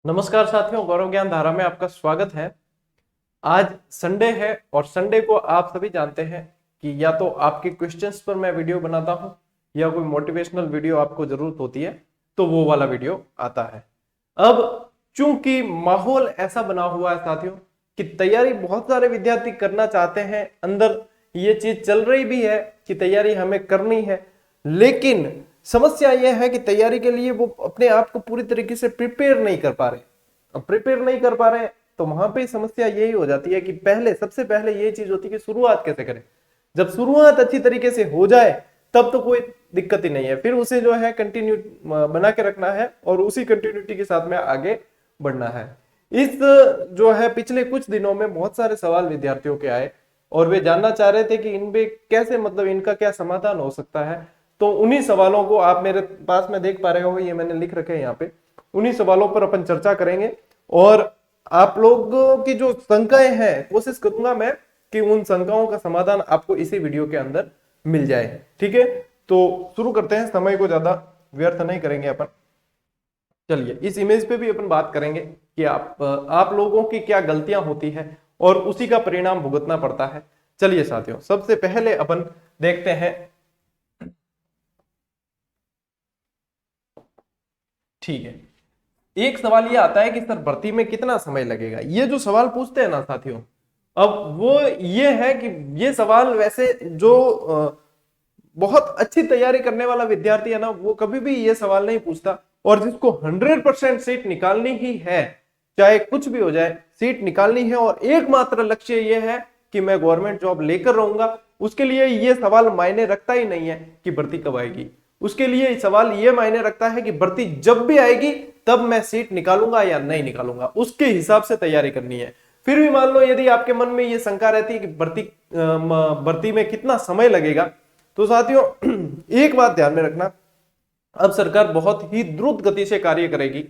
नमस्कार साथियों, गौरव ज्ञान धारा में आपका स्वागत है। आज संडे है और संडे को आप सभी जानते हैं कि या तो आपके क्वेश्चंस पर मैं वीडियो बनाता हूं या कोई मोटिवेशनल वीडियो आपको जरूरत होती है तो वो वाला वीडियो आता है। अब चूंकि माहौल ऐसा बना हुआ है साथियों कि तैयारी बहुत सारे विद्यार्थी करना चाहते हैं, अंदर ये चीज चल रही भी है कि तैयारी हमें करनी है, लेकिन समस्या यह है कि तैयारी के लिए वो अपने आप को पूरी तरीके से प्रिपेयर नहीं कर पा रहे। अब प्रिपेयर नहीं कर पा रहे तो वहां पे समस्या यही हो जाती है कि सबसे पहले ये चीज होती है कि शुरुआत कैसे करें। जब शुरुआत अच्छी तरीके से हो जाए तब तो कोई दिक्कत ही नहीं है, फिर उसे जो है कंटिन्यू बना के रखना है और उसी कंटिन्यूटी के साथ में आगे बढ़ना है। इस जो है पिछले कुछ दिनों में बहुत सारे सवाल विद्यार्थियों के आए और वे जानना चाह रहे थे कि इनमें कैसे, मतलब इनका क्या समाधान हो सकता है। तो उन्हीं सवालों को आप मेरे पास में देख पा रहे हो, ये मैंने लिख रखे हैं यहाँ पे। उन्हीं सवालों पर अपन चर्चा करेंगे और आप लोगों की जो शंकाएं हैं कोशिश करूंगा मैं कि उन शंकाओं का समाधान आपको इसी वीडियो के अंदर मिल जाए। ठीक है, तो शुरू करते हैं, समय को ज्यादा व्यर्थ नहीं करेंगे अपन। चलिए, इस इमेज पे भी अपन बात करेंगे कि आप लोगों की क्या गलतियां होती है और उसी का परिणाम भुगतना पड़ता है। चलिए साथियों, सबसे पहले अपन देखते हैं। ठीक है, एक सवाल ये आता है कि सर भर्ती में कितना समय लगेगा। ये जो सवाल पूछते हैं ना साथियों, अब वो ये है कि ये सवाल वैसे जो बहुत अच्छी तैयारी करने वाला विद्यार्थी है ना, वो कभी भी ये सवाल नहीं पूछता। और जिसको 100% सीट निकालनी ही है, चाहे कुछ भी हो जाए, सीट निकालनी है और एकमात्र लक्ष्य ये है कि मैं गवर्नमेंट जॉब लेकर रहूंगा, उसके लिए ये सवाल मायने रखता ही नहीं है कि भर्ती कब आएगी। उसके लिए सवाल ये मायने रखता है कि भर्ती जब भी आएगी तब मैं सीट निकालूंगा या नहीं निकालूंगा, उसके हिसाब से तैयारी करनी है। फिर भी मान लो यदि आपके मन में ये शंका रहती है कि भर्ती में कितना समय लगेगा, तो साथियों एक बात ध्यान में रखना, अब सरकार बहुत ही द्रुत गति से कार्य करेगी,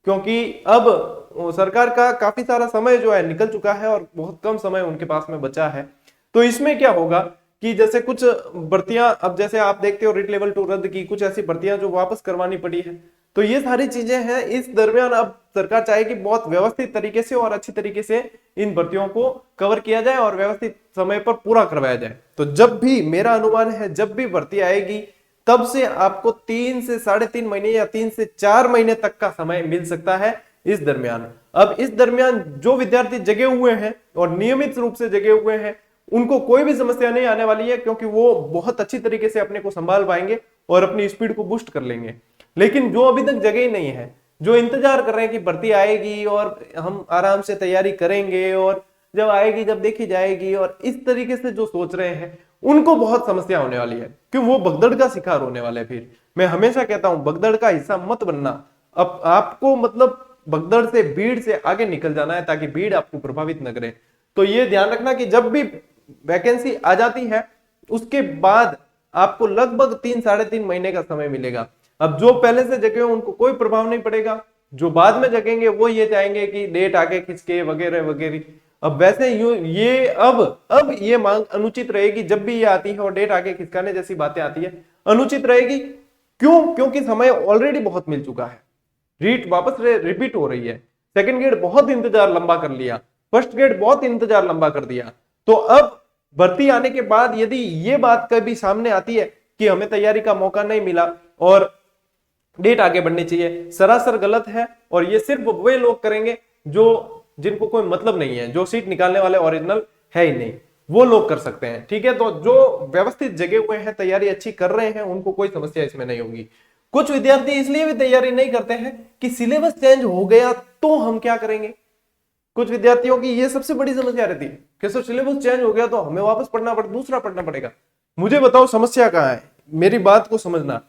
क्योंकि अब सरकार का काफी सारा समय जो है निकल चुका है और बहुत कम समय उनके पास में बचा है। तो इसमें क्या होगा कि जैसे कुछ भर्तियां, अब जैसे आप देखते हो रिट लेवल 2 रद्द की, कुछ ऐसी भर्तियां जो वापस करवानी पड़ी है, तो ये सारी चीजें हैं। इस दरमियान अब सरकार चाहेगी बहुत व्यवस्थित तरीके से और अच्छी तरीके से इन भर्तियों को कवर किया जाए और व्यवस्थित समय पर पूरा करवाया जाए। तो जब भी, मेरा अनुमान है, जब भी भर्ती आएगी तब से आपको 3 से 3.5 महीने या 3 से 4 महीने तक का समय मिल सकता है इस दरमियान। अब इस दरमियान जो विद्यार्थी जगे हुए हैं और नियमित रूप से जगे हुए हैं, उनको कोई भी समस्या नहीं आने वाली है, क्योंकि वो बहुत अच्छी तरीके से अपने को संभाल पाएंगे और अपनी स्पीड को बूस्ट कर लेंगे। लेकिन जो अभी तक जगे ही नहीं है, जो इंतजार कर रहे हैं कि भर्ती आएगी और हम आराम से तैयारी करेंगे और जब आएगी जब देखी जाएगी, और इस तरीके से जो सोच रहे हैं, उनको बहुत समस्या होने वाली है, क्यों वो भगदड़ का शिकार होने वाले हैं। फिर मैं हमेशा कहता हूं, भगदड़ का हिस्सा मत बनना। अब आपको मतलब भगदड़ से, भीड़ से आगे निकल जाना है ताकि भीड़ आपको प्रभावित न करे। तो ये ध्यान रखना कि जब भी वैकेंसी आ जाती है उसके बाद आपको लगभग 3-3.5 महीने का समय मिलेगा। अब जो पहले से जगे हो उनको कोई प्रभाव नहीं पड़ेगा, जो बाद में जगेंगे वो ये चाहेंगे कि डेट आगे खिंचके वगैरह वगैरह। अब वैसे ये अब ये मांग अनुचित रहेगी जब भी ये आती है और डेट आगे खिसकाने जैसी बातें आती है, अनुचित रहेगी। क्यों? क्योंकि समय ऑलरेडी बहुत मिल चुका है, रीट वापस रिपीट हो रही है। सेकंड गेट बहुत इंतजार लंबा कर लिया, फर्स्ट गेट बहुत इंतजार लंबा कर दिया। तो अब भर्ती आने के बाद यदि ये बात कभी सामने आती है कि हमें तैयारी का मौका नहीं मिला और डेट आगे बढ़नी चाहिए, सरासर गलत है। और ये सिर्फ वे लोग करेंगे जो, जिनको कोई मतलब नहीं है, जो सीट निकालने वाले ओरिजिनल है ही नहीं, वो लोग कर सकते हैं। ठीक है, तो जो व्यवस्थित जगे हुए हैं, तैयारी अच्छी कर रहे हैं, उनको कोई समस्या इसमें नहीं होगी। कुछ विद्यार्थी इसलिए भी तैयारी नहीं करते हैं कि सिलेबस चेंज हो गया तो हम क्या करेंगे। कुछ विद्यार्थियों की ये सबसे बड़ी समस्या रहती है कि सर सिलेबस चेंज हो गया तो हमें वापस दूसरा पढ़ना पड़ेगा। मुझे बताओ समस्या कहाँ है, मेरी बात को समझना।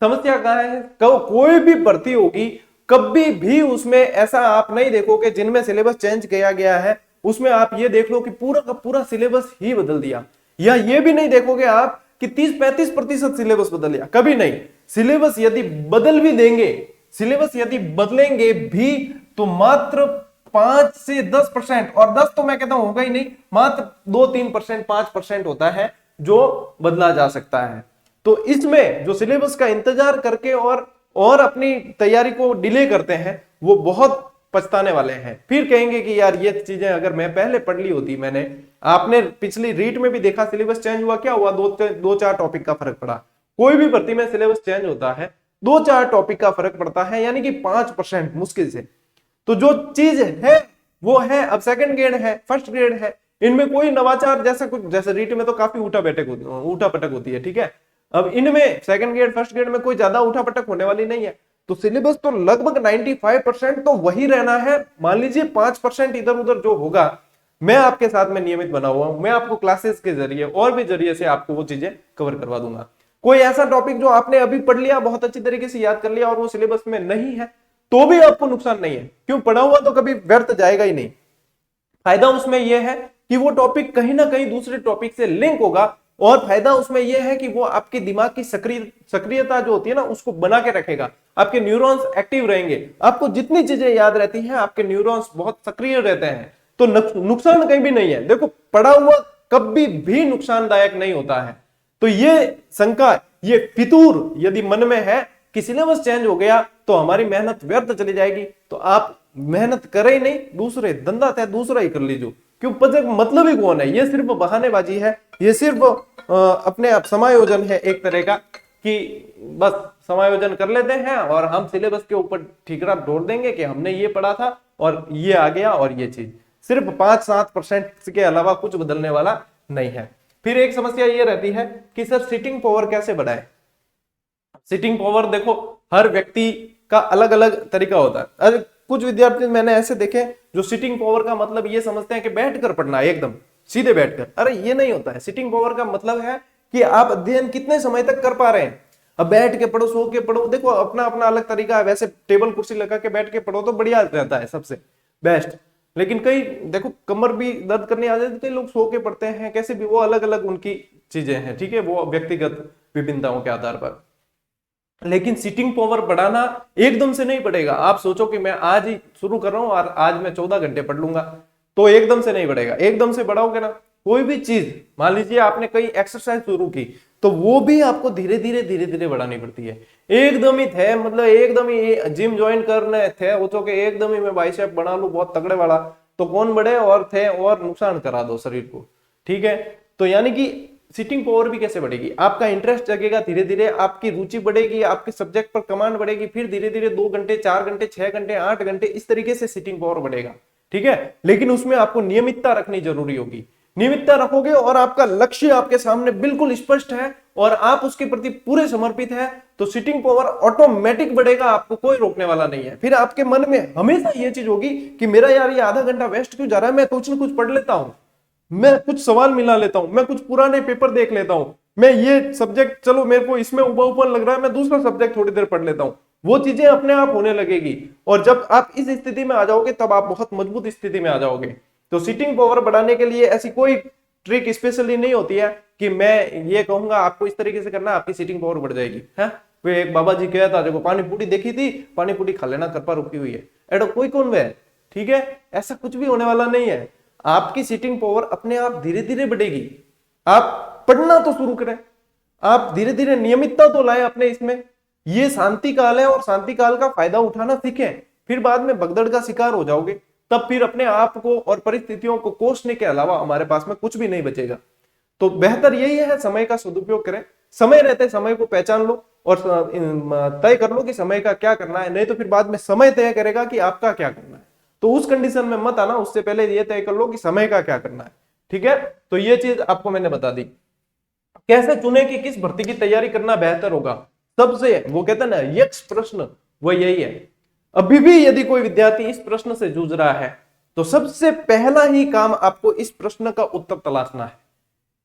समस्या कहाँ है? कोई भी भर्ती होगी, कभी भी उसमें ऐसा आप नहीं देखोगे जिनमें सिलेबस चेंज किया गया है उसमें आप ये देख लो कि पूरा का पूरा सिलेबस ही बदल दिया, या ये भी नहीं देखोगे आप कि 30-35% सिलेबस बदल दिया, कभी नहीं। सिलेबस यदि बदल भी देंगे, सिलेबस यदि बदलेंगे भी तो मात्र 5 से 10%, और 10 तो मैं कहता हूं होगा ही नहीं, मात्र 2-3%, 5% होता है जो बदला जा सकता है। तो इसमें जो सिलेबस का इंतजार करके और अपनी तैयारी को डिले करते हैं, वो बहुत पछताने वाले हैं। फिर कहेंगे कि यार ये चीजें अगर मैं पहले पढ़ ली होती, मैंने, आपने पिछली रीट में भी देखा सिलेबस चेंज हुआ, क्या हुआ, दो चार टॉपिक का फर्क पड़ा। कोई भी भर्ती में सिलेबस चेंज होता है, 2-4 टॉपिक का फर्क पड़ता है, यानी कि 5% मुश्किल से। तो जो चीज है वो है, अब सेकंड ग्रेड है, फर्स्ट ग्रेड है, इनमें कोई नवाचार जैसा कुछ, जैसे रीट में तो काफी उठा पटक होती है, ठीक है। अब इनमें सेकंड ग्रेड फर्स्ट ग्रेड में कोई ज्यादा उठा पटक होने वाली नहीं है। तो सिलेबस तो लगभग 95% तो वही रहना है। मान लीजिए 5% इधर उधर जो होगा, मैं आपके साथ में नियमित बना हुआ हूं, मैं आपको क्लासेस के जरिए और भी जरिए से आपको वो चीजें कवर करवा दूंगा। कोई ऐसा टॉपिक जो आपने अभी पढ़ लिया, बहुत अच्छी तरीके से याद कर लिया और वो सिलेबस में नहीं है, तो भी आपको नुकसान नहीं है, क्यों, पढ़ा हुआ तो कभी व्यर्थ जाएगा ही नहीं। फायदा उसमें यह है कि वो टॉपिक कहीं ना कहीं दूसरे टॉपिक से लिंक होगा, और फायदा उसमें यह है कि वो आपके दिमाग की सक्रियता जो होती है ना, उसको बना के रखेगा। आपके न्यूरॉन्स एक्टिव रहेंगे, आपको जितनी चीजें याद रहती हैं, आपके न्यूरॉन्स बहुत सक्रिय रहते हैं, तो नुकसान कहीं भी नहीं है। देखो, पढ़ा हुआ कभी भी नुकसानदायक नहीं होता है। तो ये शंका, ये फितूर यदि मन में है कि सिलेबस चेंज हो गया तो हमारी मेहनत व्यर्थ चली जाएगी, तो आप मेहनत करे ही नहीं, दूसरे धंधा तय दूसरा ही कर लीजिए। क्यों, मतलब ही कौन है, ये सिर्फ बहानेबाजी है, ये सिर्फ अपने आप समायोजन है एक तरह का, कि बस समायोजन कर लेते हैं और हम सिलेबस के ऊपर ठीकरा ढोल देंगे कि हमने ये पढ़ा था और ये आ गया, और ये चीज सिर्फ 5-7% के अलावा कुछ बदलने वाला नहीं है। फिर एक समस्या ये रहती है कि सर सिटिंग पावर कैसे बढ़ाए। सिटिंग पावर देखो, हर व्यक्ति का अलग अलग तरीका होता है। अरे कुछ विद्यार्थी मैंने ऐसे देखे जो सिटिंग पावर का मतलब ये समझते हैं कि बैठकर पढ़ना है, एकदम सीधे बैठकर। अरे ये नहीं होता है। सिटिंग पावर का मतलब है कि आप अध्ययन कितने समय तक कर पा रहे हैं। अब बैठ के पढ़ो, सो के पढ़ो, देखो अपना अपना अलग तरीका है। वैसे टेबल कुर्सी लगा के बैठ के पढ़ो तो बढ़िया रहता है, सबसे बेस्ट। लेकिन कई देखो कमर भी दर्द करने आ जाती है, कई लोग सो के पढ़ते हैं, कैसे भी, वो अलग अलग उनकी चीजें हैं, ठीक है, वो व्यक्तिगत विभिन्नताओं के आधार पर। लेकिन सिटिंग पावर बढ़ाना एकदम से नहीं पड़ेगा। आप सोचो कि मैं आज ही शुरू कर रहा हूं और आज मैं 14 घंटे पढ़ लूंगा, तो एकदम से नहीं बढ़ेगा। एकदम से बढ़ाओगे ना कोई भी चीज, मान लीजिए आपने कई एक्सरसाइज शुरू की, तो वो भी आपको धीरे धीरे बढ़ानी पड़ती है। एकदम ही थे, मतलब एकदम ही जिम ज्वाइन करने थे वो तो, कि एकदम ही मैं बाइसेप बना लूं बहुत तगड़े वाला, तो कौन बढ़े, और थे और नुकसान करा दो शरीर को, ठीक है। तो यानी कि सिटिंग पावर भी कैसे बढ़ेगी, आपका इंटरेस्ट जगेगा, धीरे धीरे आपकी रुचि बढ़ेगी, आपके सब्जेक्ट पर कमांड बढ़ेगी, फिर धीरे धीरे 2 घंटे 4 घंटे 6 घंटे 8 घंटे इस तरीके से सिटिंग पावर बढ़ेगा, ठीक है। लेकिन उसमें आपको नियमितता रखनी जरूरी होगी। नियमितता रखोगे और आपका लक्ष्य आपके सामने बिल्कुल स्पष्ट है और आप उसके प्रति पूरे समर्पित है, तो सिटिंग पावर ऑटोमेटिक बढ़ेगा, आपको कोई रोकने वाला नहीं है। फिर आपके मन में हमेशा ये चीज होगी कि मेरा यार ये आधा घंटा वेस्ट क्यों जा रहा है, मैं कुछ ना कुछ पढ़ लेता हूं, मैं कुछ सवाल मिला लेता हूं, मैं कुछ पुराने पेपर देख लेता हूं, मैं ये सब्जेक्ट चलो मेरे को इसमें उबाऊपन लग रहा है, मैं दूसरा सब्जेक्ट थोड़ी देर पढ़ लेता हूं। वो चीजें अपने आप होने लगेगी, और जब आप इस स्थिति में आ जाओगे तब आप बहुत मजबूत स्थिति में आ जाओगे। तो सिटिंग पावर बढ़ाने के लिए ऐसी कोई ट्रिक स्पेशली नहीं होती है कि मैं ये कहूंगा आपको इस तरीके से करना आपकी सिटिंग पावर बढ़ जाएगी, है। वे एक बाबा जी कहता था, देखो पानी पूरी देखी थी, पानी पूरी खा लेना, कृपा रुकी हुई है, एडो कोई कौन वे, ठीक है। ऐसा कुछ भी होने वाला नहीं है। आपकी सिटिंग पावर अपने आप धीरे धीरे बढ़ेगी। आप पढ़ना तो शुरू करें, आप धीरे धीरे नियमितता तो लाए अपने इसमें। ये शांति काल है और शांति काल का फायदा उठाना सीखें, फिर बाद में भगदड़ का शिकार हो जाओगे, तब फिर अपने आप को और परिस्थितियों को कोसने के अलावा हमारे पास में कुछ भी नहीं बचेगा। तो बेहतर यही है, समय का सदुपयोग करें, समय रहते समय को पहचान लो और तय कर लो कि समय का क्या करना है, नहीं तो फिर बाद में समय तय करेगा कि आपका क्या करना है। तो उस कंडीशन में मत आना, उससे पहले ये तय कर लो कि समय का क्या करना है, ठीक है। तो ये चीज आपको मैंने बता दी। कैसे चुने कि किस भर्ती की तैयारी करना बेहतर होगा, सबसे वो कहते हैं ना यक्ष प्रश्न, वो यही है। अभी भी यदि कोई विद्यार्थी इस प्रश्न से जूझ रहा है तो सबसे पहला ही काम आपको इस प्रश्न का उत्तर तलाशना है।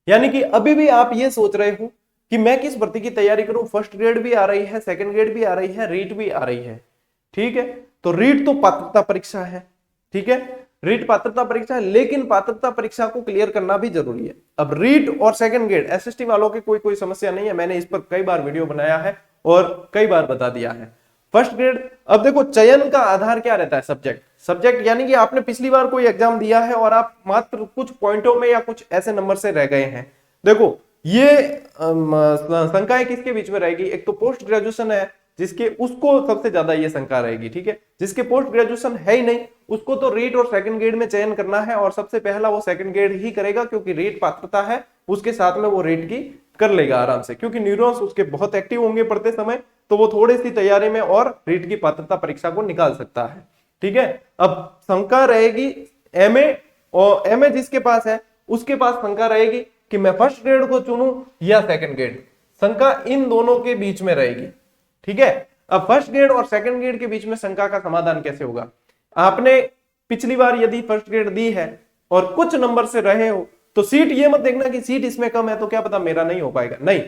यानी कि अभी भी आप ये सोच रहे हो कि मैं किस भर्ती की तैयारी करूं, फर्स्ट ग्रेड भी आ रही है, सेकंड ग्रेड भी आ रही है, रीट भी आ रही है, ठीक है। तो रीट तो पात्रता परीक्षा है, ठीक है, रीट पात्रता परीक्षा है, लेकिन पात्रता परीक्षा को क्लियर करना भी जरूरी है। अब रीट और सेकंड ग्रेड एसएसटी वालों की कोई समस्या नहीं है, मैंने इस पर कई बार वीडियो बनाया है और कई बार बता दिया है। फर्स्ट ग्रेड, अब देखो चयन का आधार क्या रहता है, सब्जेक्ट यानी कि आपने पिछली बार कोई एग्जाम दिया है और आप मात्र कुछ पॉइंटों में या कुछ ऐसे नंबर से रह गए हैं। देखो ये शंकाएं किसके बीच में रहेगी, एक तो पोस्ट ग्रेजुएशन है जिसके उसको सबसे ज्यादा ये शंका रहेगी। ठीक है, जिसके पोस्ट ग्रेजुएशन है ही नहीं उसको तो रीट और सेकंड ग्रेड में चयन करना है, और सबसे पहला वो सेकंड ग्रेड ही करेगा, क्योंकि रीट पात्रता है, उसके साथ में वो रीट की कर लेगा आराम से, क्योंकि न्यूरॉन्स उसके बहुत एक्टिव होंगे पढ़ते समय, तो वो थोड़ी सी तैयारी में और रीट की पात्रता परीक्षा को निकाल सकता है। ठीक है, अब शंका रहेगी एमए, और एमए जिसके पास है उसके पास शंका रहेगी कि मैं फर्स्ट ग्रेड को चुनूं या सेकंड ग्रेड, शंका इन दोनों के बीच में रहेगी। ठीक है, अब फर्स्ट ग्रेड और सेकंड ग्रेड के बीच में शंका का समाधान कैसे होगा? आपने पिछली बार यदि फर्स्ट ग्रेड दी है और कुछ नंबर से रहे हो तो सीट ये मत देखना कि सीट इसमें कम है तो क्या पता मेरा नहीं हो पाएगा, नहीं,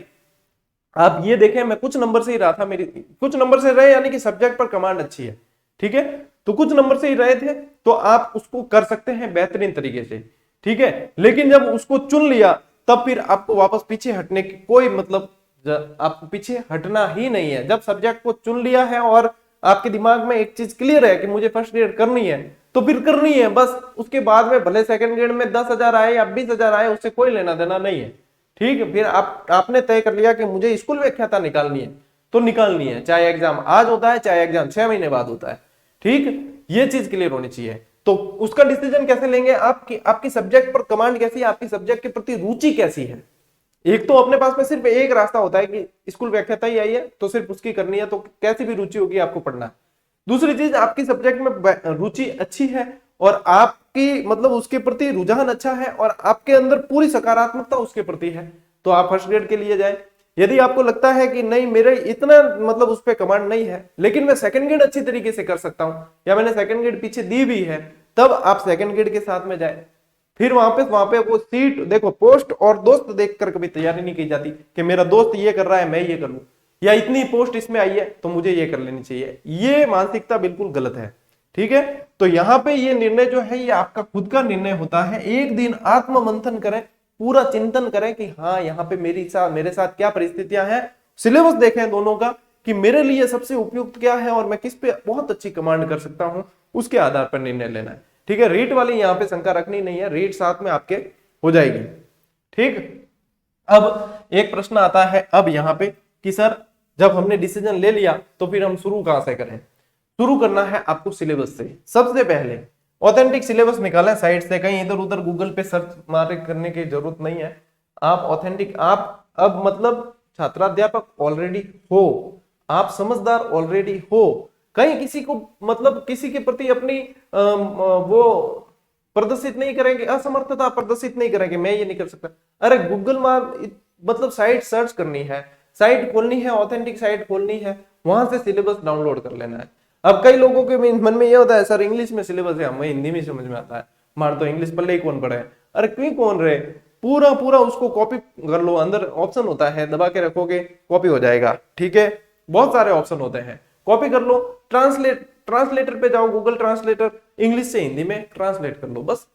आप ये देखें मैं कुछ नंबर से ही रहा था, मेरी कुछ नंबर से रहे यानी कि सब्जेक्ट पर कमांड अच्छी है। ठीक है, तो कुछ नंबर से ही रहे थे तो आप उसको कर सकते हैं बेहतरीन तरीके से। ठीक है, लेकिन जब उसको चुन लिया तब फिर आपको वापस पीछे हटने की कोई मतलब, आपको पीछे हटना ही नहीं है। जब सब्जेक्ट को चुन लिया है और आपके दिमाग में एक चीज क्लियर है कि मुझे फर्स्ट ग्रेड करनी है तो फिर करनी है बस, उसके बाद में भले सेकंड ग्रेड में 10,000 आए या 20,000 आए उससे कोई लेना देना नहीं है। ठीक है, फिर आपने तय कर लिया कि मुझे स्कूल व्याख्याता निकालनी है तो निकालनी है, चाहे एग्जाम आज होता है चाहे एग्जाम 6 महीने बाद होता है। ठीक, ये चीज क्लियर होनी चाहिए। तो उसका डिसीजन कैसे लेंगे? आपकी सब्जेक्ट पर कमांड कैसी है, आपकी सब्जेक्ट के प्रति रुचि कैसी है। एक तो अपने पास में सिर्फ एक रास्ता होता है कि स्कूल व्याख्याता ही आई है तो सिर्फ उसकी करनी है, तो कैसी भी रुचि होगी आपको पढ़ना है। दूसरी चीज, आपकी सब्जेक्ट में रुचि अच्छी है और आपकी मतलब उसके प्रति रुझान अच्छा है और आपके अंदर पूरी सकारात्मकता उसके प्रति है तो आप फर्स्ट ग्रेड के लिए जाए। यदि आपको लगता है कि नहीं मेरे इतना मतलब उस पर कमांड नहीं है लेकिन मैं सेकंड ग्रेड अच्छी तरीके से कर सकता हूं या मैंने सेकंड ग्रेड पीछे दी भी है, तब आप सेकंड ग्रेड के साथ में जाए। फिर वहां पे वो सीट देखो, पोस्ट और दोस्त देखकर कभी तैयारी नहीं की जाती कि मेरा दोस्त ये कर रहा है मैं ये कर लूं, या इतनी पोस्ट इसमें आई है तो मुझे ये कर लेनी चाहिए। ये मानसिकता बिल्कुल गलत है। ठीक है, तो यहाँ पे ये निर्णय जो है ये आपका खुद का निर्णय होता है। एक दिन आत्म मंथन करें, पूरा चिंतन करें कि हाँ यहाँ पे मेरे साथ क्या परिस्थितियां हैं, सिलेबस देखें दोनों का कि मेरे लिए सबसे उपयुक्त क्या है और मैं किस पे बहुत अच्छी कमांड कर सकता हूं, उसके आधार पर निर्णय लेना है। ठीक है, रेट वाली यहाँ पे शंका रखनी नहीं है, रेट साथ में आपके हो जाएगी। ठीक, अब एक प्रश्न आता है अब यहाँ पे कि सर जब हमने डिसीजन ले लिया तो फिर हम शुरू कहां से करें? शुरू करना है आपको सिलेबस से। सबसे पहले ऑथेंटिक सिलेबस निकालें साइट से, कहीं इधर उधर गूगल पे सर्च मारे करने की जरूरत नहीं है। आप ऑथेंटिक, आप अब मतलब छात्राध्यापक ऑलरेडी हो, आप समझदार ऑलरेडी हो, कहीं किसी को मतलब किसी के प्रति अपनी वो प्रदर्शित नहीं करेंगे, असमर्थता प्रदर्शित नहीं करेंगे, मैं ये नहीं कर सकता। अरे गूगल मतलब साइट सर्च करनी है, साइट खोलनी है, ऑथेंटिक साइट खोलनी है, वहां से सिलेबस डाउनलोड कर लेना है। अब कई लोगों के मन में ये होता है सर इंग्लिश में सिलेबस है, हमें हिंदी में समझ में आता है, मान तो इंग्लिश पल्ले ही कौन पढ़े। अरे क्यों कौन रहे, पूरा पूरा उसको कॉपी कर लो, अंदर ऑप्शन होता है दबा के रखोगे कॉपी हो जाएगा। ठीक है, बहुत सारे ऑप्शन होते हैं, कॉपी कर लो, ट्रांसलेटर पे जाओ, गूगल ट्रांसलेटर, इंग्लिश से हिंदी में ट्रांसलेट कर लो, बस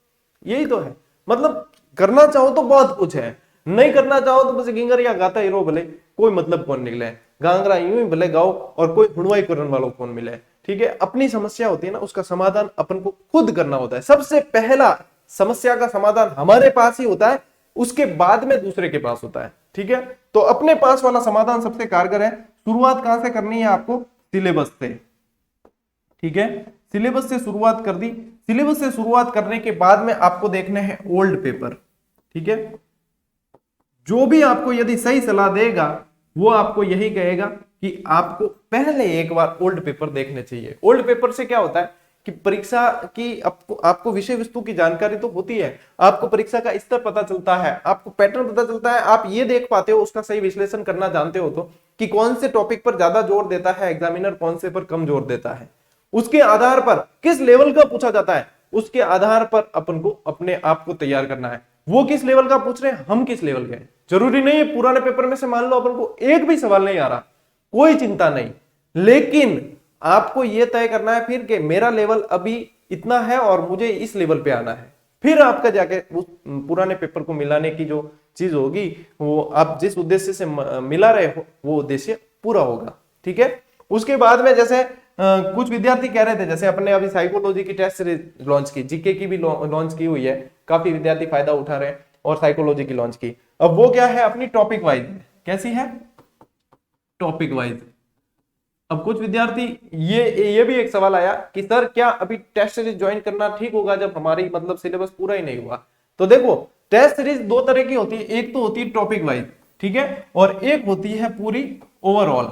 यही तो है। मतलब करना चाहो तो बहुत कुछ है, नहीं करना चाहो तो बस गिंगर या गाता ही रहो, भले कोई मतलब कौन निकले, गांगरा यूं ही भले गाओ और कोई हुड़वाई करने वालों कौन मिले। ठीक है, अपनी समस्या होती है ना, उसका समाधान अपन को खुद करना होता है। सबसे पहला समस्या का समाधान हमारे पास ही होता है, उसके बाद में दूसरे के पास होता है। ठीक है, तो अपने पास वाला समाधान सबसे कारगर है। शुरुआत कहां से करनी है आपको? सिलेबस से। ठीक है, सिलेबस से शुरुआत कर दी। सिलेबस से शुरुआत करने के बाद में आपको देखने हैं ओल्ड पेपर। ठीक है, जो भी आपको यदि सही सलाह देगा वो आपको यही कहेगा कि आपको पहले एक बार ओल्ड पेपर देखने चाहिए। ओल्ड पेपर से क्या होता है कि परीक्षा की आपको विषय वस्तु की जानकारी तो होती है, आपको परीक्षा का स्तर पता चलता है, आपको पैटर्न पता चलता है, आप ये देख पाते हो, उसका सही विश्लेषण करना जानते हो तो कि कौन से टॉपिक पर ज्यादा जोर देता है एग्जामिनर, कौन से पर कम जोर देता है, उसके आधार पर किस लेवल का पूछा जाता है, उसके आधार पर अपन को अपने आप को तैयार करना है। वो किस लेवल का पूछ रहे हैं, हम किस लेवल के हैं। जरूरी नहीं है पुराने पेपर में से मान लो अपन को एक भी सवाल नहीं आ रहा, कोई चिंता नहीं, लेकिन आपको यह तय करना है फिर कि मेरा लेवल अभी इतना है और मुझे इस लेवल पे आना है। फिर आपका जाके उस पुराने पेपर को मिलाने की जो चीज होगी, वो आप जिस उद्देश्य से मिला रहे हो वो उद्देश्य पूरा होगा। ठीक है, उसके बाद में जैसे कुछ विद्यार्थी कह रहे थे, जैसे अपने अभी साइकोलॉजी की टेस्ट सीरीज लॉन्च की, जीके की भी लॉन्च की हुई है, काफी विद्यार्थी फायदा उठा रहे हैं, और साइकोलॉजी की लॉन्च की। अब वो क्या है, अपनी टॉपिक वाइज, कैसी है, टॉपिक वाइज। अब कुछ विद्यार्थी ये भी एक सवाल आया कि सर क्या अभी टेस्ट सीरीज ज्वाइन करना ठीक होगा जब हमारी मतलब सिलेबस पूरा ही नहीं हुआ। तो देखो टेस्ट सीरीज दो तरह की होती है, एक तो होती है टॉपिक वाइज, ठीक है, और एक होती है पूरी ओवरऑल।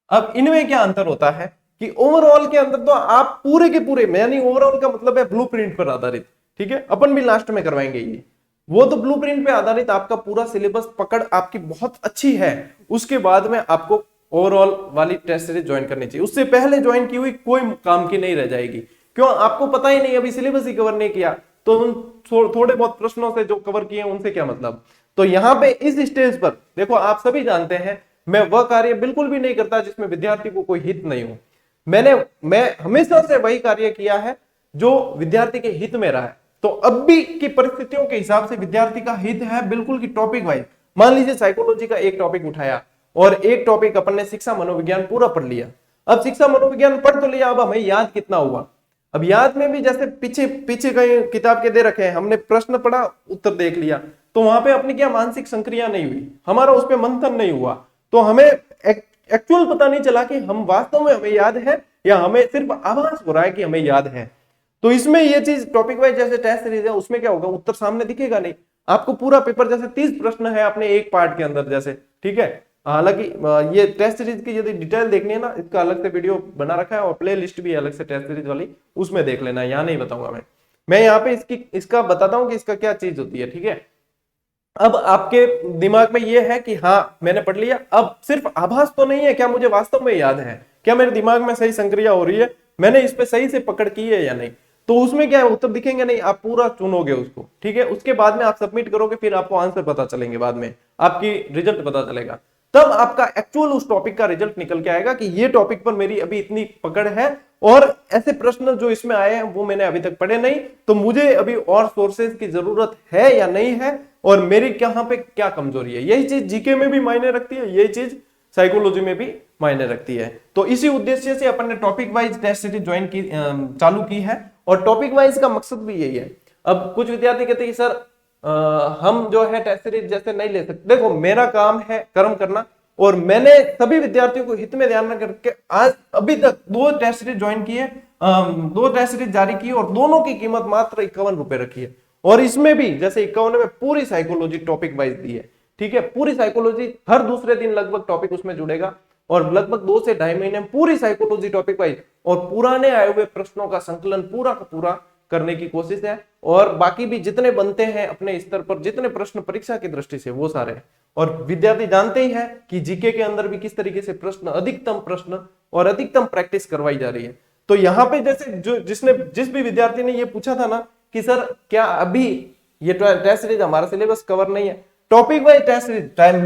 अब इनमें क्या अंतर होता है कि ओवरऑल के अंदर तो आप पूरे के पूरे, यानी ओवरऑल का मतलब है ब्लूप्रिंट पर आधारित, ठीक है, अपन भी लास्ट में करवाएंगे ये, वो तो ब्लूप्रिंट पे आधारित आपका पूरा सिलेबस पकड़ आपकी बहुत अच्छी है, उसके बाद में आपको ओवरऑल वाली टेस्ट सीरीज ज्वाइन करनी चाहिए। उससे पहले ज्वाइन की हुई कोई काम की नहीं रह जाएगी, क्यों, आपको पता ही नहीं, अभी सिलेबस ही कवर नहीं किया, तो उन थोड़े बहुत प्रश्नों से जो कवर किए उनसे क्या मतलब। तो यहाँ पे इस स्टेज पर देखो, आप सभी जानते हैं मैं वह कार्य बिल्कुल भी नहीं करता जिसमें विद्यार्थी को कोई हित नहीं हो। मैं हमेशा से वही कार्य किया है जो विद्यार्थी के हित में रहा है। तो अब भी की परिस्थितियों के हिसाब से विद्यार्थी का हित है बिल्कुल की टॉपिक वाइज। मान लीजिए साइकोलॉजी का एक टॉपिक उठाया और एक टॉपिक अपन ने शिक्षा मनोविज्ञान पूरा पढ़ लिया। अब शिक्षा मनोविज्ञान पढ़ तो लिया, अब हमें याद कितना हुआ। अब याद में भी जैसे पीछे पीछे कहीं किताब के दे रखे हैं, हमने प्रश्न पढ़ा उत्तर देख लिया, तो वहां पे अपनी क्या मानसिक संक्रिया नहीं हुई, हमारा उस पर मंथन नहीं हुआ, तो हमें एक्चुअल पता नहीं चला कि हम वास्तव में हमें याद है या हमें सिर्फ आभास हो रहा है कि हमें याद है। तो इसमें ये चीज टॉपिक वाइज जैसे टेस्ट सीरीज है उसमें क्या होगा, उत्तर सामने दिखेगा नहीं आपको, पूरा पेपर जैसे 30 प्रश्न है अपने एक पार्ट के अंदर जैसे, ठीक है। हालांकि ये टेस्ट सीरीज की यदि डिटेल देखनी है ना, इसका अलग से वीडियो बना रखा है और प्ले लिस्ट भी अलग से टेस्ट सीरीज वाली, उसमें देख लेना, यहाँ नहीं बताऊंगा मैं यहाँ पे इसका बताता हूँ कि इसका क्या चीज होती है, ठीक है। अब आपके दिमाग में ये है कि हाँ मैंने पढ़ लिया, अब सिर्फ आभास तो नहीं है, क्या मुझे वास्तव में याद है, क्या मेरे दिमाग में सही संक्रिया हो रही है, मैंने इस पे सही से पकड़ की है या नहीं। तो उसमें क्या है, उत्तर दिखेंगे नहीं, आप पूरा चुनोगे उसको, ठीक है। उसके बाद में आप सबमिट करोगे, फिर आपको आंसर पता चलेंगे, बाद में आपकी रिजल्ट पता चलेगा, तब आपका एक्चुअल उस टॉपिक का रिजल्ट निकल के आएगा कि ये टॉपिक पर मेरी अभी इतनी पकड़ है और ऐसे प्रश्न जो इसमें आए हैं वो मैंने अभी तक पढ़े नहीं, तो मुझे अभी और सोर्सेज की जरूरत है या नहीं है, और मेरी कहां पे क्या कमजोरी है। यही चीज जीके में भी मायने रखती है, यही चीज साइकोलॉजी में भी मायने रखती है। तो इसी उद्देश्य से अपन ने topic wise test series join की चालू की है, और टॉपिक वाइज का मकसद भी यही है। अब कुछ विद्यार्थी कहते हैं कि सर हम जो है टेस्ट सीरीज जैसे नहीं ले सकते। देखो मेरा काम है कर्म करना, और मैंने सभी विद्यार्थियों को हित में ध्यान रख करके आज अभी तक 2 टेस्ट सीरीज ज्वाइन किए, 2 टेस्ट सीरीज जारी की, और दोनों की कीमत मात्र 51 रुपए रखी है। और इसमें भी जैसे 51 में पूरी साइकोलॉजी टॉपिक वाइज दी है, ठीक है, पूरी साइकोलॉजी, हर दूसरे दिन लगभग टॉपिक उसमें जुड़ेगा, और लगभग 2 से 2.5 महीने में पूरी साइकोलॉजी टॉपिक वाइज और पुराने आए हुए प्रश्नों का संकलन पूरा का पूरा करने की कोशिश है। और बाकी भी जितने बनते हैं अपने स्तर पर, जितने प्रश्न परीक्षा की दृष्टि से, वो सारे। और विद्यार्थी जानते ही है कि जीके के अंदर भी किस तरीके से प्रश्न, अधिकतम प्रश्न और अधिकतम प्रैक्टिस करवाई जा रही है। तो यहाँ पे जैसे जिस भी विद्यार्थी ने ये पूछा था ना कि सर क्या अभी ये टेस्ट सीरीज हमारा सिलेबस कवर नहीं है, टॉपिक वाइज टेस्ट सीरीज चाहे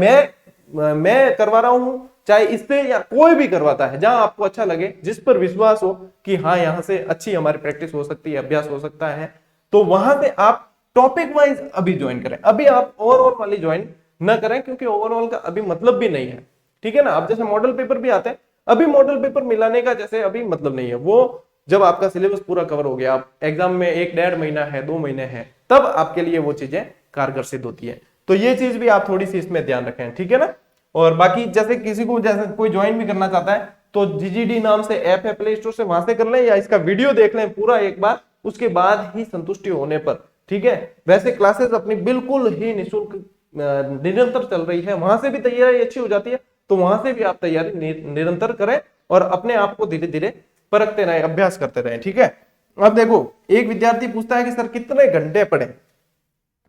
मैं करवा रहा हूं, चाहे इससे या कोई भी करवाता है, जहां आपको अच्छा लगे, जिस पर विश्वास हो कि हाँ यहाँ से अच्छी हमारी प्रैक्टिस हो सकती है, अभ्यास हो सकता है, तो वहां से आप टॉपिक वाइज अभी ज्वाइन करें। अभी आप ओवरऑल वाली ज्वाइन न करें, क्योंकि ओवरऑल का अभी मतलब भी नहीं है, ठीक है ना। अब जैसे मॉडल पेपर भी आते हैं, अभी मॉडल पेपर मिलाने का जैसे अभी मतलब नहीं है, वो जब आपका सिलेबस पूरा कवर हो गया, आप एग्जाम में 1-1.5 महीना है, 2 महीने हैं, तब आपके लिए वो चीजें कारगर सिद्ध होती है। तो ये चीज भी आप थोड़ी सी इसमें ध्यान रखें, ठीक है ना। और बाकी जैसे किसी को जैसे कोई ज्वाइन भी करना चाहता है तो जीजीडी नाम से ऐप है प्ले स्टोर से, वहां से कर लें, या इसका वीडियो देख लें पूरा एक बार, उसके बाद ही संतुष्टि होने पर, ठीक है। वैसे क्लासेस अपनी बिल्कुल ही निःशुल्क निरंतर चल रही है, वहां से भी तैयारी अच्छी हो जाती है, तो वहां से भी आप तैयारी निरंतर करें और अपने आप को धीरे धीरे परखते रहे, अभ्यास करते रहे, ठीक है। अब देखो एक विद्यार्थी पूछता है कि सर कितने घंटे पढ़े।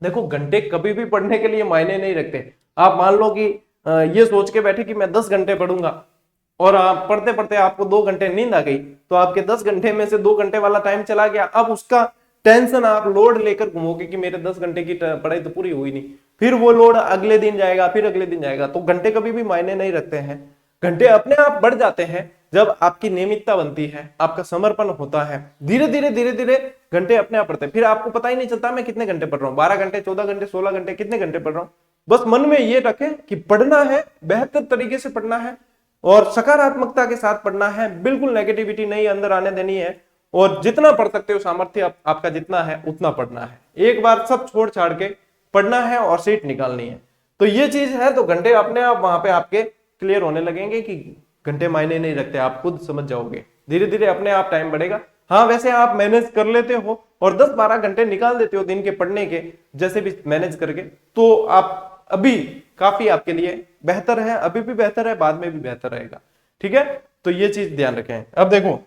देखो घंटे कभी भी पढ़ने के लिए मायने नहीं रखते। आप मान लो कि ये सोच के बैठे कि मैं 10 घंटे पढ़ूंगा, और आप पढ़ते पढ़ते आपको 2 घंटे नींद आ गई, तो आपके 10 घंटे में से 2 घंटे वाला टाइम चला गया। अब उसका टेंशन आप लोड लेकर घूमोगे कि मेरे 10 घंटे की पढ़ाई तो पूरी हुई नहीं, फिर वो लोड अगले दिन जाएगा, फिर अगले दिन जाएगा। तो घंटे कभी भी मायने नहीं रखते हैं, घंटे अपने आप बढ़ जाते हैं जब आपकी नियमितता बनती है, आपका समर्पण होता है, धीरे धीरे घंटे अपने आप बढ़ते हैं। फिर आपको पता ही नहीं चलता मैं कितने घंटे पढ़ रहा हूँ, 12 घंटे, 14 घंटे, 16 घंटे, कितने घंटे पढ़ रहा हूँ। बस मन में ये रखें कि पढ़ना है, बेहतर तरीके से पढ़ना है, और सकारात्मकता के साथ पढ़ना है, बिल्कुल नेगेटिविटी नहीं अंदर आने देनी है, और जितना पढ़ सकते हो सामर्थ्य आपका जितना है उतना पढ़ना है। एक बार सब छोड़ छाड़ के पढ़ना है और सीट निकालनी है। तो ये चीज है, तो घंटे अपने आप वहां पे आपके क्लियर होने लगेंगे कि घंटे मायने नहीं रखते, आप खुद समझ जाओगे, धीरे धीरे अपने आप टाइम बढ़ेगा। हाँ वैसे आप मैनेज कर लेते हो और 10-12 घंटे निकाल देते हो दिन के पढ़ने के, जैसे भी मैनेज करके, तो आप अभी काफी आपके लिए बेहतर है, अभी भी बेहतर है, बाद में भी बेहतर रहेगा। ठीक है, तो ये चीज ध्यान रखें। अब देखो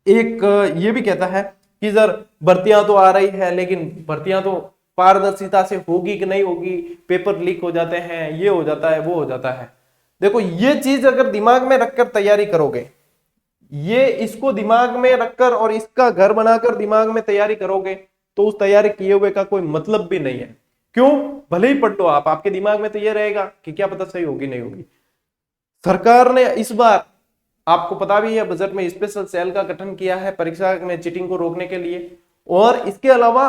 एक ये भी कहता है कि सर भर्तियां तो आ रही है, लेकिन भर्तियां तो पारदर्शिता से होगी कि नहीं होगी, पेपर लीक हो जाते हैं, ये हो जाता है, वो हो जाता है। देखो ये चीज अगर दिमाग में रखकर तैयारी करोगे, ये इसको दिमाग में रखकर और इसका घर बनाकर दिमाग में तैयारी करोगे, तो उस तैयारी किए हुए का कोई मतलब भी नहीं है। क्यों? भले ही पढ़ लो आप, आपके दिमाग में तो ये रहेगा कि क्या पता सही होगी नहीं होगी। सरकार ने इस बार, आपको पता भी है, बजट में स्पेशल सेल का गठन किया है परीक्षा में चीटिंग को रोकने के लिए। और इसके अलावा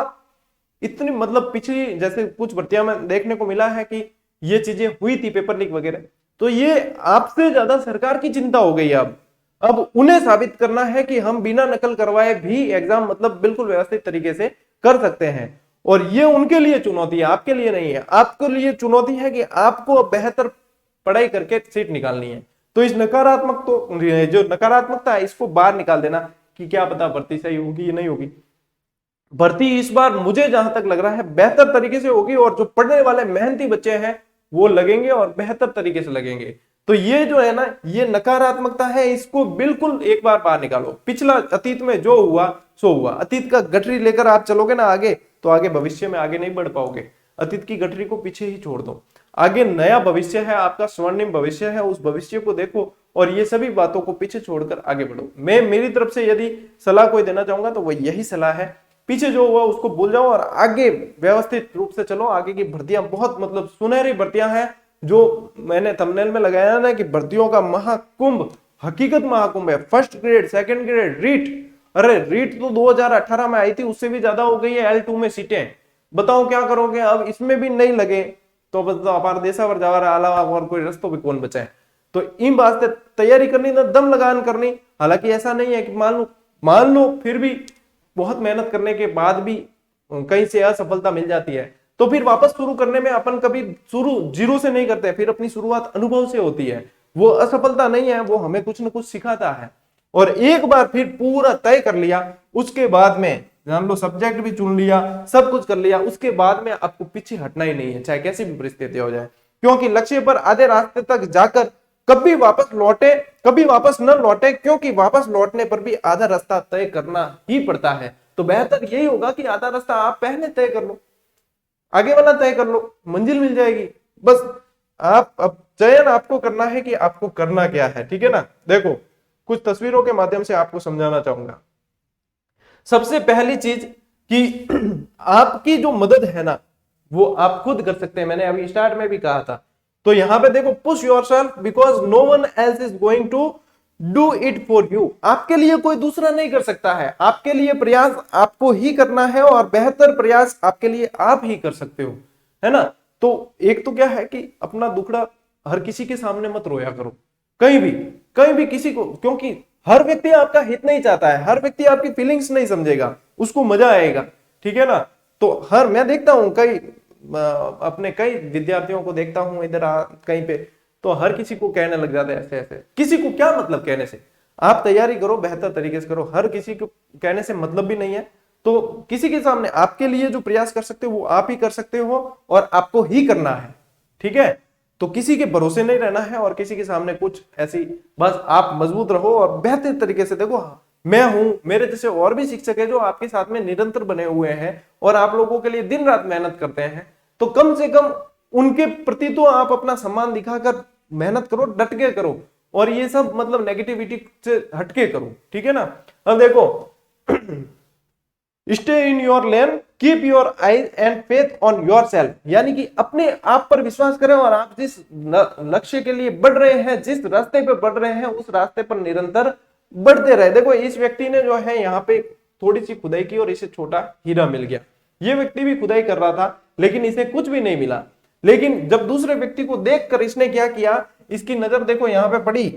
इतनी मतलब पिछली जैसे कुछ भर्तियां में देखने को मिला है कि ये चीजें हुई थी, पेपर लीक वगैरह, तो ये आपसे ज्यादा सरकार की चिंता हो गई। अब उन्हें साबित करना है कि हम बिना नकल करवाए भी एग्जाम मतलब बिल्कुल व्यवस्थित तरीके से कर सकते हैं। और ये उनके लिए चुनौती है, आपके लिए नहीं है। आपके लिए चुनौती है कि आपको बेहतर पढ़ाई करके सीट निकालनी है। तो इस नकारात्मक तो जो नकारात्मकता है इसको बाहर निकाल देना कि क्या पता भर्ती सही होगी या नहीं होगी। भर्ती इस बार मुझे जहां तक लग रहा है बेहतर तरीके से होगी, और जो पढ़ने वाले मेहनती बच्चे हैं वो लगेंगे और बेहतर तरीके से लगेंगे। तो ये जो है ना, ये नकारात्मकता है, इसको बिल्कुल एक बार बाहर निकालो। पिछला अतीत में जो हुआ सो हुआ। अतीत का गठरी लेकर आप चलोगे ना आगे, तो आगे भविष्य में आगे नहीं बढ़ पाओगे। अतीत की गठरी को पीछे ही छोड़ दो, आगे नया भविष्य है, आपका स्वर्णिम भविष्य है, उस भविष्य को देखो और ये सभी बातों को पीछे छोड़कर आगे बढ़ो। मैं मेरी तरफ से यदि सलाह कोई देना चाहूंगा तो वो यही सलाह है, पीछे जो हुआ उसको भूल जाओ और आगे व्यवस्थित रूप से चलो। आगे की भर्तियां बहुत मतलब सुनहरी भर्तियां हैं, जो मैंने थंबनेल में लगाया ना कि भर्तियों का महाकुंभ, हकीकत महाकुंभ है। First grade, second grade, REET, अरे रीट तो 2018 में आई थी, उससे भी ज्यादा हो गई है L2 में सीटें। बताओ क्या करोगे? अब इसमें भी नहीं लगे तो बस अपार देशावर जावर अलावा और कोई रास्ता भी कौन बचा है। तो इन वास्ते तैयारी करनी ना, दम लगान करनी। हालांकि ऐसा नहीं है कि मान लो फिर भी बहुत मेहनत करने के बाद भी कहीं से असफलता मिल जाती है, तो फिर वापस शुरू करने में अपन कभी शुरू जीरो से नहीं करते, फिर अपनी शुरुआत अनुभव से होती है। वो असफलता नहीं है, वो हमें कुछ न कुछ सिखाता है। और एक बार फिर पूरा तय कर लिया, उसके बाद में जान लो सब्जेक्ट भी चुन लिया, सब कुछ कर लिया, उसके बाद में आपको पीछे हटना ही नहीं है, चाहे कैसी भी परिस्थिति हो जाए। क्योंकि लक्ष्य पर आधे रास्ते तक जाकर कभी वापस लौटे, कभी वापस न लौटे, क्योंकि वापस लौटने पर भी आधा रास्ता तय करना ही पड़ता है। तो बेहतर यही होगा कि आधा रास्ता आप पहले तय कर लो, आगे वाला तय कर लो, मंजिल मिल जाएगी। बस आप अब चयन आपको करना है कि आपको करना क्या है। ठीक है ना? देखो कुछ तस्वीरों के माध्यम से आपको समझाना चाहूंगा। सबसे पहली चीज कि आपकी जो मदद है ना वो आप खुद कर सकते हैं। मैंने अभी स्टार्ट में भी कहा था। तो यहां पे देखो, push yourself because no one else is going to do it for you. आपके लिए कोई दूसरा नहीं कर सकता है, आपके लिए प्रयास आपको ही करना है और बेहतर प्रयास आपके लिए आप ही कर सकते हो, है ना? तो एक तो क्या है कि अपना दुखड़ा हर किसी के सामने मत रोया करो, कहीं भी किसी को, क्योंकि हर व्यक्ति आपका हित नहीं चाहता है, हर व्यक्ति आपकी फीलिंग्स नहीं समझेगा, उसको मजा आएगा। ठीक है ना? तो मैं देखता हूं अपने कई विद्यार्थियों को देखता हूं इधर कहीं पे, तो हर किसी को कहने लग जाते हैं ऐसे ऐसे। किसी को क्या मतलब कहने से? आप तैयारी करो, बेहतर तरीके से करो, हर किसी को कहने से मतलब भी नहीं है। तो किसी के सामने आपके लिए जो प्रयास कर सकते हो वो आप ही कर सकते हो और आपको ही करना है। ठीक है? तो किसी के भरोसे नहीं रहना है और किसी के सामने कुछ ऐसी, बस आप मजबूत रहो और बेहतर तरीके से देखो। मैं हूं, मेरे जैसे और भी शिक्षक है जो आपके साथ में निरंतर बने हुए हैं और आप लोगों के लिए दिन रात मेहनत करते हैं। तो कम से कम उनके प्रति तो आप अपना सम्मान दिखाकर मेहनत करो, डट के करो, और ये सब मतलब नेगेटिविटी से हटके करो। ठीक है ना? अब देखो, stay in your lane, keep your eyes and faith on your self, यानी कि अपने आप पर विश्वास करें और आप जिस लक्ष्य के लिए बढ़ रहे हैं, जिस रास्ते पे बढ़ रहे हैं, उस रास्ते पर निरंतर बढ़ते रहे। देखो इस व्यक्ति ने जो है यहाँ पे थोड़ी सी खुदाई की और इसे छोटा हीरा मिल गया। ये व्यक्ति भी खुदाई कर रहा था लेकिन इसे कुछ भी नहीं मिला। लेकिन जब दूसरे व्यक्ति को देखकर इसने क्या किया, इसकी नजर देखो यहाँ पे पड़ी,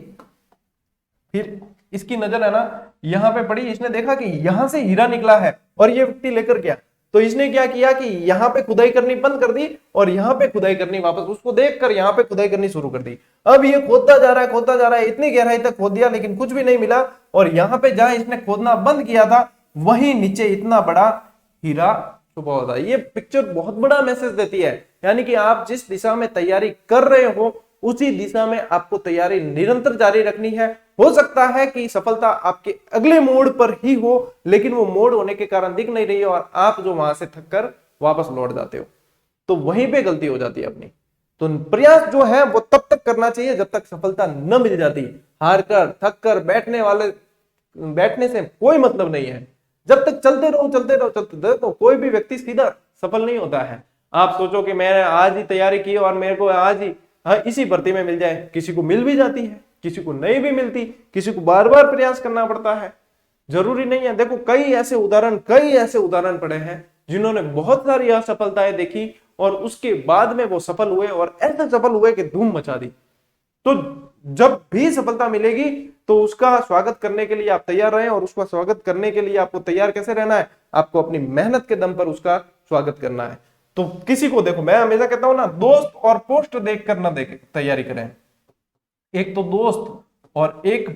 फिर इसकी नजर है ना यहाँ पे पड़ी, इसने देखा कि यहां से हीरा निकला है और ये व्यक्ति लेकर गया। तो इसने क्या किया कि यहाँ पे खुदाई करनी बंद कर दी और यहाँ पे खुदाई करनी वापस, उसको देखकर यहाँ पे खुदाई करनी शुरू कर दी। अब ये खोदता जा रहा है, खोदता जा रहा है, इतनी गहराई तक खोद दिया लेकिन कुछ भी नहीं मिला। और यहाँ पे जहां इसने खोदना बंद किया था वहीं नीचे इतना बड़ा हीरा छुपा हुआ था। ये पिक्चर बहुत बड़ा मैसेज देती है, यानी कि आप जिस दिशा में तैयारी कर रहे हो उसी दिशा में आपको तैयारी निरंतर जारी रखनी है। हो सकता है कि सफलता आपके अगले मोड़ पर ही हो, लेकिन वो मोड़ होने के कारण दिख नहीं रही है और आप जो वहां से थक कर वापस लौट जाते हो, तो वहीं पे गलती हो जाती है अपनी। तो प्रयास जो है वो तब तक करना चाहिए जब तक सफलता न मिल जाती। हार कर, थक कर बैठने से कोई मतलब नहीं है। जब तक चलते रहो चलते रहो चलते रहो, तो कोई भी व्यक्ति सीधा सफल नहीं होता है। आप सोचो कि मैंने आज ही तैयारी की और मेरे को आज ही इसी भर्ती में मिल जाए, किसी को मिल भी जाती है, किसी को नहीं भी मिलती, किसी को बार बार प्रयास करना पड़ता है, जरूरी नहीं है। देखो कई ऐसे उदाहरण पड़े हैं जिन्होंने बहुत सारी असफलताएं देखी और उसके बाद में वो सफल हुए और ऐसे सफल हुए कि धूम मचा दी। तो जब भी सफलता मिलेगी तो उसका स्वागत करने के लिए आप तैयार रहें, और उसका स्वागत करने के लिए आपको तैयार कैसे रहना है, आपको अपनी मेहनत के दम पर उसका स्वागत करना है। तो किसी को देखो, मैं हमेशा कहता हूं ना, दोस्त और पोस्ट देखकर ना देख तैयारी करें। एक तो दोस्त और एक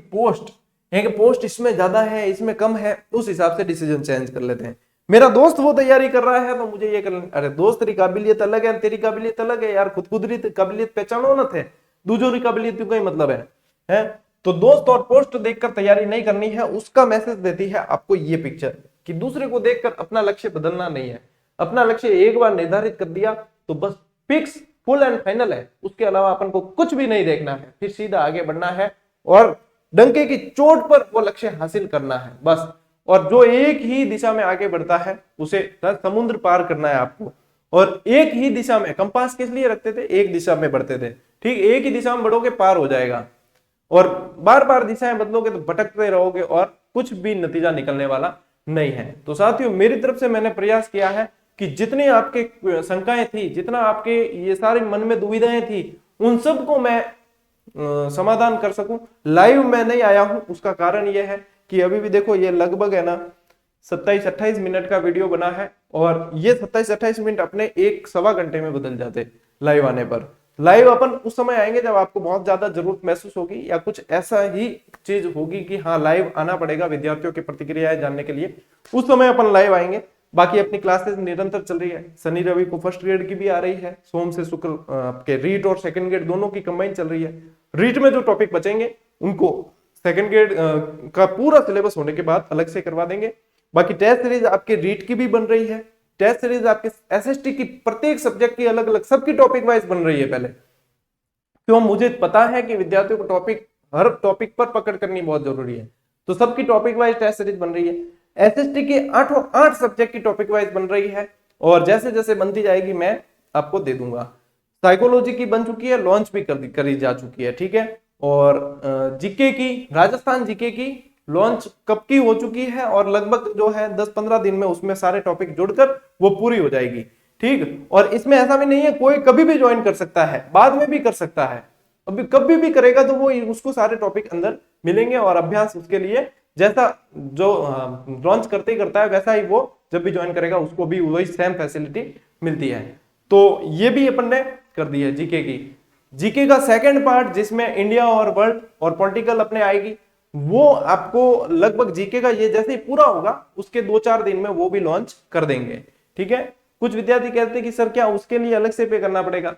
पोस्ट इसमें ज्यादा है इसमें कम है, उस हिसाब से डिसीजन चेंज कर लेते हैं। मेरा दोस्त वो तैयारी कर रहा है तो मुझे ये कर, अरे दोस्त तेरी काबिलियत अलग है, तेरी काबिलियत अलग है यार, खुदरी काबिलियत पहचानो ना थे, दूसरी काबिलियत का ही मतलब है। तो दोस्त और पोस्ट देखकर तैयारी नहीं करनी है। उसका मैसेज देती है आपको ये पिक्चर कि दूसरे को देखकर अपना लक्ष्य बदलना नहीं है। अपना लक्ष्य एक बार निर्धारित कर दिया तो बस फिक्स, फुल एंड फाइनल है, उसके अलावा अपन को कुछ भी नहीं देखना है, फिर सीधा आगे बढ़ना है और डंके की चोट पर वो लक्ष्य हासिल करना है बस। और जो एक ही दिशा में आगे बढ़ता है उसे समुद्र पार करना है आपको। और एक ही दिशा में, कंपास किस लिए रखते थे, एक दिशा में बढ़ते थे, ठीक, एक ही दिशा में बढ़ोगे पार हो जाएगा। और बार बार दिशाएं बदलोगे तो भटकते रहोगे और कुछ भी नतीजा निकलने वाला नहीं है। तो साथियों, मेरी तरफ से मैंने प्रयास किया है कि जितनी आपके शंकाएं थी, जितना आपके ये सारे मन में दुविधाएं थी, उन सबको मैं समाधान कर सकूं। लाइव मैं नहीं आया हूं, उसका कारण यह है कि अभी भी देखो ये लगभग है ना 27-28 मिनट का वीडियो बना है और ये 27-28 मिनट अपने 1-1.25 घंटे में बदल जाते लाइव आने पर। लाइव अपन उस समय आएंगे जब आपको बहुत ज्यादा जरूरत महसूस होगी या कुछ ऐसा ही चीज होगी कि हाँ लाइव आना पड़ेगा विद्यार्थियों की प्रतिक्रियाएं जानने के लिए, उस समय अपन लाइव आएंगे। बाकी अपनी क्लासेस निरंतर चल रही है। शनि रवि को फर्स्ट ग्रेड की भी आ रही है, सोम से शुक्र आपके रीट और सेकंड ग्रेड दोनों की कंबाइन चल रही है। रीट में जो टॉपिक बचेंगे उनको सेकंड ग्रेड का पूरा सिलेबस होने के बाद अलग से करवा देंगे। बाकी टेस्ट सीरीज आपके रीट की भी बन रही है, टेस्ट सीरीज आपके एसएसटी की प्रत्येक सब्जेक्ट की अलग अलग सबकी टॉपिक वाइज बन रही है। पहले क्यों, मुझे पता है कि विद्यार्थियों को टॉपिक, हर टॉपिक पर पकड़ करनी बहुत जरूरी है, तो सबकी टॉपिक वाइज टेस्ट सीरीज बन रही है। एसएसटी के 8 सब्जेक्ट की टॉपिक वाइज बन रही है और जैसे जैसे बनती जाएगी मैं आपको दे दूंगा। साइकोलॉजी की बन चुकी है, लॉन्च भी करी जा चुकी है, ठीक है। और जीके की, राजस्थान जीके की लॉन्च कब की हो चुकी है और लगभग जो है 10-15 दिन में उसमें सारे टॉपिक जुड़कर वो पूरी हो जाएगी, ठीक। और इसमें ऐसा भी नहीं है कोई कभी भी ज्वाइन कर सकता है, बाद में भी कर सकता है, अभी कभी भी करेगा तो वो उसको सारे टॉपिक अंदर मिलेंगे और अभ्यास उसके लिए जैसा जो लॉन्च करते ही करता है वैसा ही वो जब भी ज्वाइन करेगा उसको भी वही सेम फैसिलिटी मिलती है। तो ये भी अपन ने कर दी है जीके की। जीके का सेकंड पार्ट जिसमें इंडिया और वर्ल्ड और पॉलिटिकल अपने आएगी, वो आपको लगभग जीके का ये जैसे ही पूरा होगा उसके 2-4 दिन में वो भी लॉन्च कर देंगे, ठीक है। कुछ विद्यार्थी कहते हैं कि सर क्या उसके लिए अलग से पे करना पड़ेगा।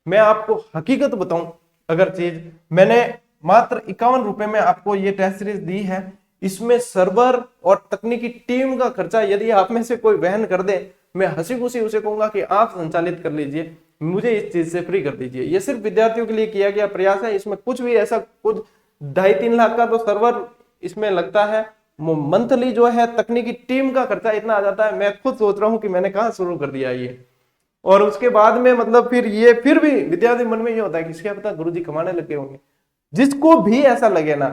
मैं आपको हकीकत बताऊं, अगर चीज मैंने मात्र 51 रुपए में आपको ये टेस्ट सीरीज दी है, इसमें सर्वर और तकनीकी टीम का खर्चा यदि आप में से कोई वहन कर दे, मैं हंसी खुशी उसे कहूंगा कि आप संचालित कर लीजिए, मुझे इस चीज से फ्री कर दीजिए। ये सिर्फ विद्यार्थियों के लिए किया गया प्रयास है। इसमें कुछ भी ऐसा कुछ 2.5-3 लाख का तो सर्वर इसमें लगता है, मंथली जो है तकनीकी टीम का खर्चा इतना आ जाता है। मैं खुद सोच रहा हूँ कि मैंने कहाँ शुरू कर दिया ये। और उसके बाद में मतलब फिर भी विद्यार्थी मन में ये होता है कि क्या पता गुरुजी कमाने लगे होंगे। जिसको भी ऐसा लगे ना,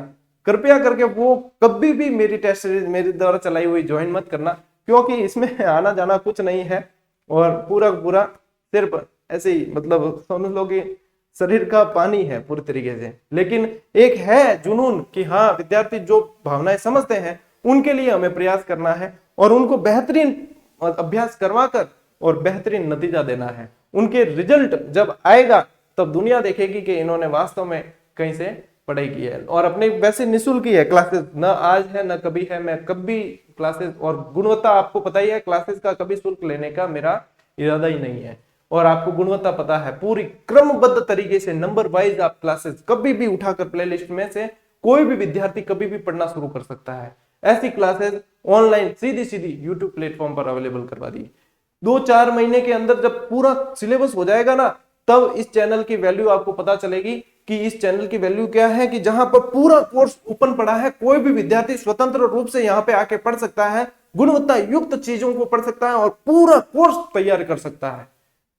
कृपया करके वो कभी भी मेरी टेस्ट सीरीज मेरे द्वारा चलाई हुई ज्वाइन मत करना, क्योंकि इसमें आना जाना कुछ नहीं है और पूरा सिर्फ ऐसे ही मतलब समझ लो कि शरीर का पानी है पूरी तरीके से। लेकिन एक है जुनून कि हाँ विद्यार्थी जो भावनाएं समझते हैं उनके लिए हमें प्रयास करना है और उनको बेहतरीन अभ्यास करवा कर और बेहतरीन नतीजा देना है। उनके रिजल्ट जब आएगा तब दुनिया देखेगी कि इन्होंने वास्तव में कहीं से पढ़ाई की है। और अपने वैसे निःशुल्क ही है क्लासेस, न आज है न कभी है, मैं कभी क्लासेस और गुणवत्ता आपको पता ही है, क्लासेस का कभी शुल्क लेने का मेरा इरादा ही नहीं है। और आपको गुणवत्ता पता है, पूरी क्रमबद्ध तरीके से नंबर वाइज आप क्लासेस कभी भी उठाकर प्लेलिस्ट में से कोई भी विद्यार्थी कभी भी पढ़ना शुरू कर सकता है। ऐसी क्लासेस ऑनलाइन सीधी सीधी यूट्यूब प्लेटफॉर्म पर अवेलेबल करवा दी। 2-4 महीने के अंदर जब पूरा सिलेबस हो जाएगा ना, तब इस चैनल की वैल्यू आपको पता चलेगी कि इस चैनल की वैल्यू क्या है, कि जहां पर पूरा कोर्स ओपन पड़ा है, कोई भी विद्यार्थी स्वतंत्र रूप से यहाँ पे आके पढ़ सकता है, गुणवत्ता युक्त चीजों को पढ़ सकता है और पूरा कोर्स तैयार कर सकता है।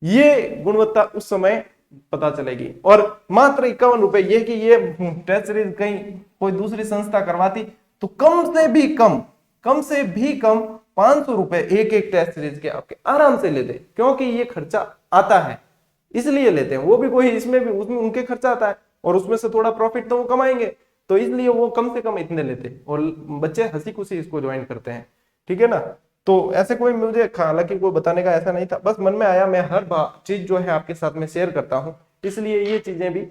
ये गुणवत्ता उस समय पता चलेगी। और मात्र 51 रुपए, ये कि ये टेस्ट सीरीज कहीं कोई दूसरी संस्था करवाती तो कम से भी कम 500 रुपए एक टेस्ट सीरीज के आपके आराम से लेते, क्योंकि ये खर्चा आता है इसलिए लेते हैं। वो भी कोई इसमें भी उसमें उनके खर्चा आता है और उसमें से थोड़ा प्रॉफिट तो वो कमाएंगे, तो इसलिए वो कम से कम इतने लेते और बच्चे हंसी खुशी इसको ज्वाइन करते हैं। ठीक है ना। तो ऐसे कोई मुझे हालांकि कोई बताने का ऐसा नहीं था, बस मन में आया, मैं हर चीज जो है आपके साथ में शेयर करता हूँ, इसलिए ये चीजें भी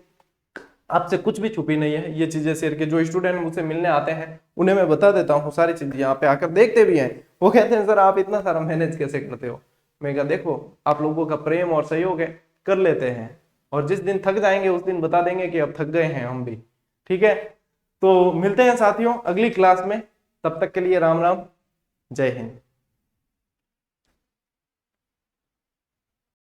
आपसे कुछ भी छुपी नहीं है। ये चीजें शेयर के जो स्टूडेंट मुझसे मिलने आते हैं उन्हें मैं बता देता हूँ सारी चीजें, यहाँ पे आकर देखते भी हैं। वो कहते हैं सर आप इतना सारा मैनेज कैसे करते हो। मैं कहा देखो आप लोगों का प्रेम और सहयोग है, कर लेते हैं, और जिस दिन थक जाएंगे उस दिन बता देंगे कि अब थक गए हैं हम भी। ठीक है, तो मिलते हैं साथियों अगली क्लास में, तब तक के लिए राम राम, जय हिंद।